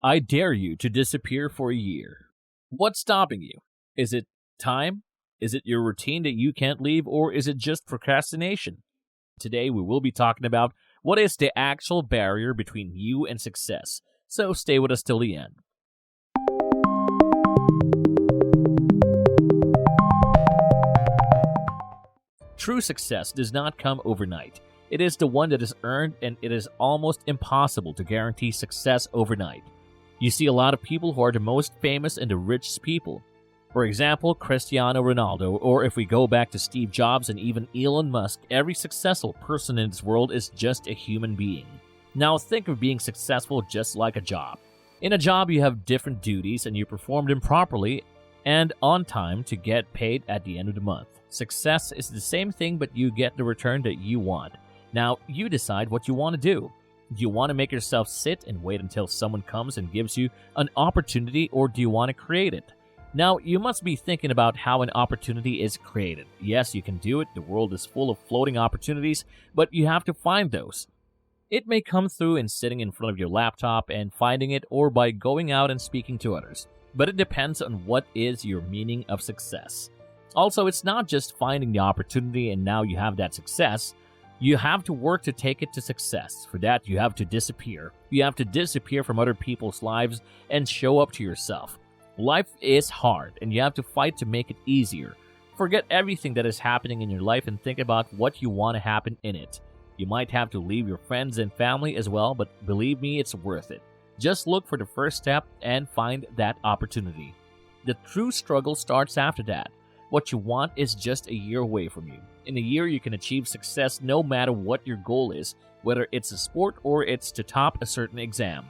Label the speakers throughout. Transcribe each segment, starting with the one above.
Speaker 1: I dare you to disappear for a year. What's stopping you? Is it time? Is it your routine that you can't leave, or is it just procrastination? Today, we will be talking about what is the actual barrier between you and success. So stay with us till the end. True success does not come overnight. It is the one that is earned, and it is almost impossible to guarantee success overnight. You see a lot of people who are the most famous and the richest people. For example, Cristiano Ronaldo, or if we go back to Steve Jobs and even Elon Musk, every successful person in this world is just a human being. Now think of being successful just like a job. In a job, you have different duties and you perform them properly and on time to get paid at the end of the month. Success is the same thing, but you get the return that you want. Now, you decide what you want to do. Do you want to make yourself sit and wait until someone comes and gives you an opportunity, or do you want to create it? Now, you must be thinking about how an opportunity is created. Yes, you can do it. The world is full of floating opportunities, but you have to find those. It may come through in sitting in front of your laptop and finding it, or by going out and speaking to others. But it depends on what is your meaning of success. Also, it's not just finding the opportunity and now you have that success. You have to work to take it to success. For that, you have to disappear. You have to disappear from other people's lives and show up to yourself. Life is hard, and you have to fight to make it easier. Forget everything that is happening in your life and think about what you want to happen in it. You might have to leave your friends and family as well, but believe me, it's worth it. Just look for the first step and find that opportunity. The true struggle starts after that. What you want is just a year away from you. In a year, you can achieve success no matter what your goal is, whether it's a sport or it's to top a certain exam.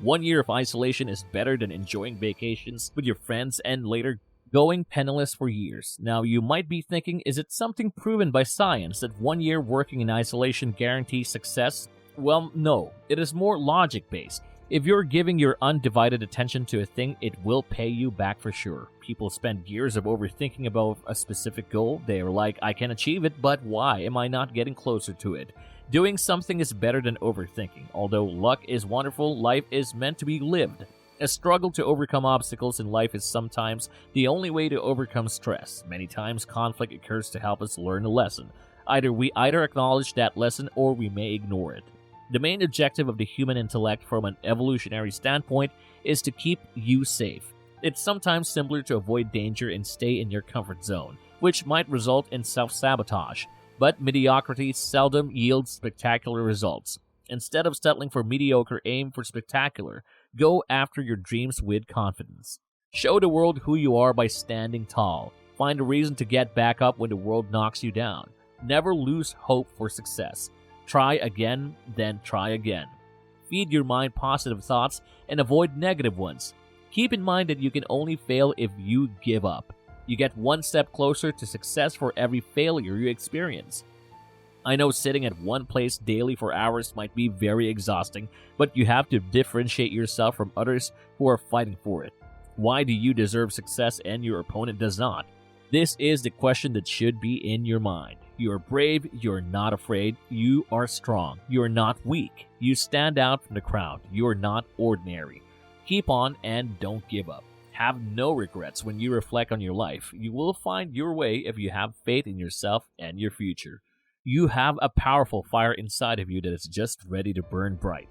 Speaker 1: 1 year of isolation is better than enjoying vacations with your friends and later going penniless for years. Now, you might be thinking, is it something proven by science that 1 year working in isolation guarantees success? Well, no. It is more logic-based. If you're giving your undivided attention to a thing, it will pay you back for sure. People spend years of overthinking about a specific goal. They are like, I can achieve it, but why am I not getting closer to it? Doing something is better than overthinking. Although luck is wonderful, life is meant to be lived. A struggle to overcome obstacles in life is sometimes the only way to overcome stress. Many times, conflict occurs to help us learn a lesson. We either acknowledge that lesson or we may ignore it. The main objective of the human intellect from an evolutionary standpoint is to keep you safe. It's sometimes simpler to avoid danger and stay in your comfort zone, which might result in self-sabotage. But mediocrity seldom yields spectacular results. Instead of settling for mediocre, aim for spectacular. Go after your dreams with confidence. Show the world who you are by standing tall. Find a reason to get back up when the world knocks you down. Never lose hope for success. Try again, then try again. Feed your mind positive thoughts and avoid negative ones. Keep in mind that you can only fail if you give up. You get one step closer to success for every failure you experience. I know sitting at one place daily for hours might be very exhausting, but you have to differentiate yourself from others who are fighting for it. Why do you deserve success and your opponent does not? This is the question that should be in your mind. You are brave, you are not afraid, you are strong, you are not weak. You stand out from the crowd, you are not ordinary. Keep on and don't give up. Have no regrets when you reflect on your life. You will find your way if you have faith in yourself and your future. You have a powerful fire inside of you that is just ready to burn bright.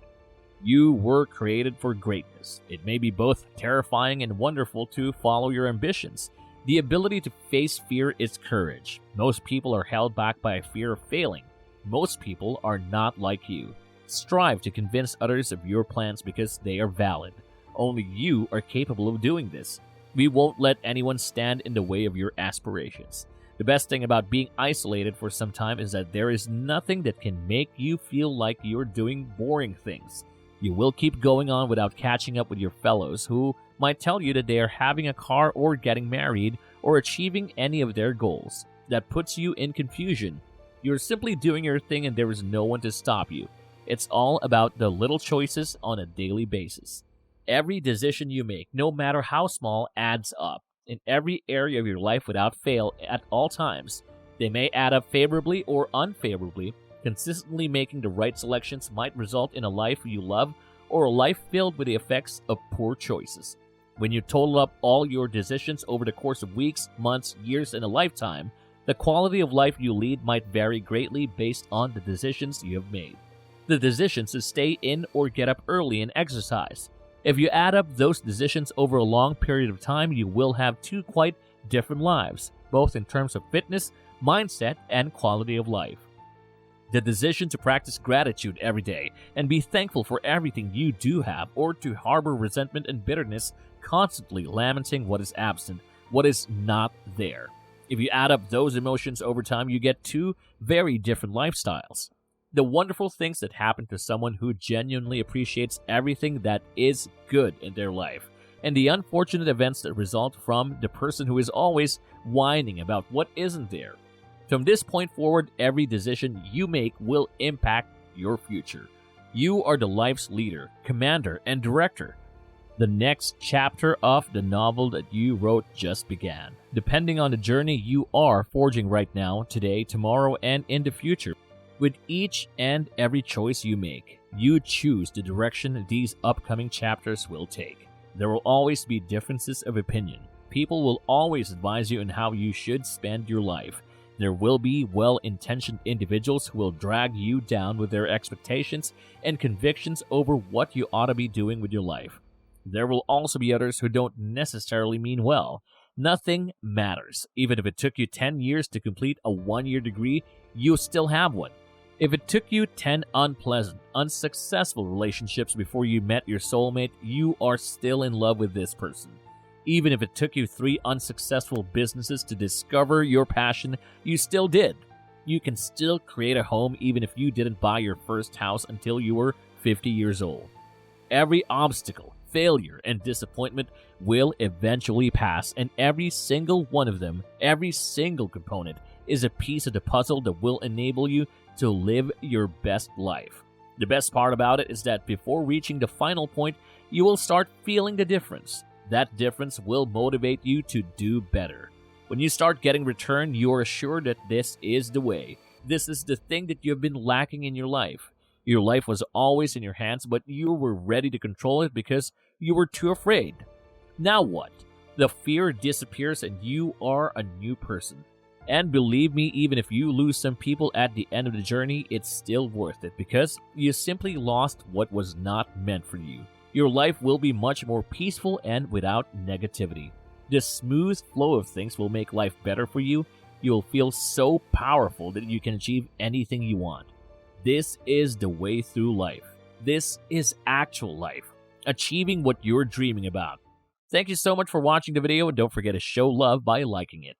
Speaker 1: You were created for greatness. It may be both terrifying and wonderful to follow your ambitions. The ability to face fear is courage. Most people are held back by a fear of failing. Most people are not like you. Strive to convince others of your plans because they are valid. Only you are capable of doing this. We won't let anyone stand in the way of your aspirations. The best thing about being isolated for some time is that there is nothing that can make you feel like you're doing boring things. You will keep going on without catching up with your fellows who might tell you that they are having a car or getting married or achieving any of their goals. That puts you in confusion. You're simply doing your thing and there is no one to stop you. It's all about the little choices on a daily basis. Every decision you make, no matter how small, adds up. In every area of your life without fail at all times. They may add up favorably or unfavorably. Consistently making the right selections might result in a life you love or a life filled with the effects of poor choices. When you total up all your decisions over the course of weeks, months, years, and a lifetime, the quality of life you lead might vary greatly based on the decisions you have made. The decisions to stay in or get up early and exercise. If you add up those decisions over a long period of time, you will have two quite different lives, both in terms of fitness, mindset, and quality of life. The decision to practice gratitude every day and be thankful for everything you do have, or to harbor resentment and bitterness, constantly lamenting what is absent, what is not there. If you add up those emotions over time, you get two very different lifestyles. The wonderful things that happen to someone who genuinely appreciates everything that is good in their life, and the unfortunate events that result from the person who is always whining about what isn't there. From this point forward, every decision you make will impact your future. You are the life's leader, commander, and director. The next chapter of the novel that you wrote just began, depending on the journey you are forging right now, today, tomorrow, and in the future. With each and every choice you make, you choose the direction these upcoming chapters will take. There will always be differences of opinion. People will always advise you on how you should spend your life. There will be well-intentioned individuals who will drag you down with their expectations and convictions over what you ought to be doing with your life. There will also be others who don't necessarily mean well. Nothing matters. Even if it took you 10 years to complete a 1-year degree, you still have one. If it took you 10 unpleasant, unsuccessful relationships before you met your soulmate, you are still in love with this person. Even if it took you 3 unsuccessful businesses to discover your passion, you still did. You can still create a home even if you didn't buy your first house until you were 50 years old. Every obstacle, failure, and disappointment will eventually pass, and every single one of them, every single component, is a piece of the puzzle that will enable you to live your best life. The best part about it is that before reaching the final point, you will start feeling the difference. That difference will motivate you to do better. When you start getting return, you are assured that this is the way. This is the thing that you've been lacking in your life. Your life was always in your hands, but you were ready to control it because you were too afraid. Now what? The fear disappears and you are a new person. And believe me, even if you lose some people at the end of the journey, it's still worth it because you simply lost what was not meant for you. Your life will be much more peaceful and without negativity. The smooth flow of things will make life better for you. You'll feel so powerful that you can achieve anything you want. This is the way through life. This is actual life. Achieving what you're dreaming about. Thank you so much for watching the video, and don't forget to show love by liking it.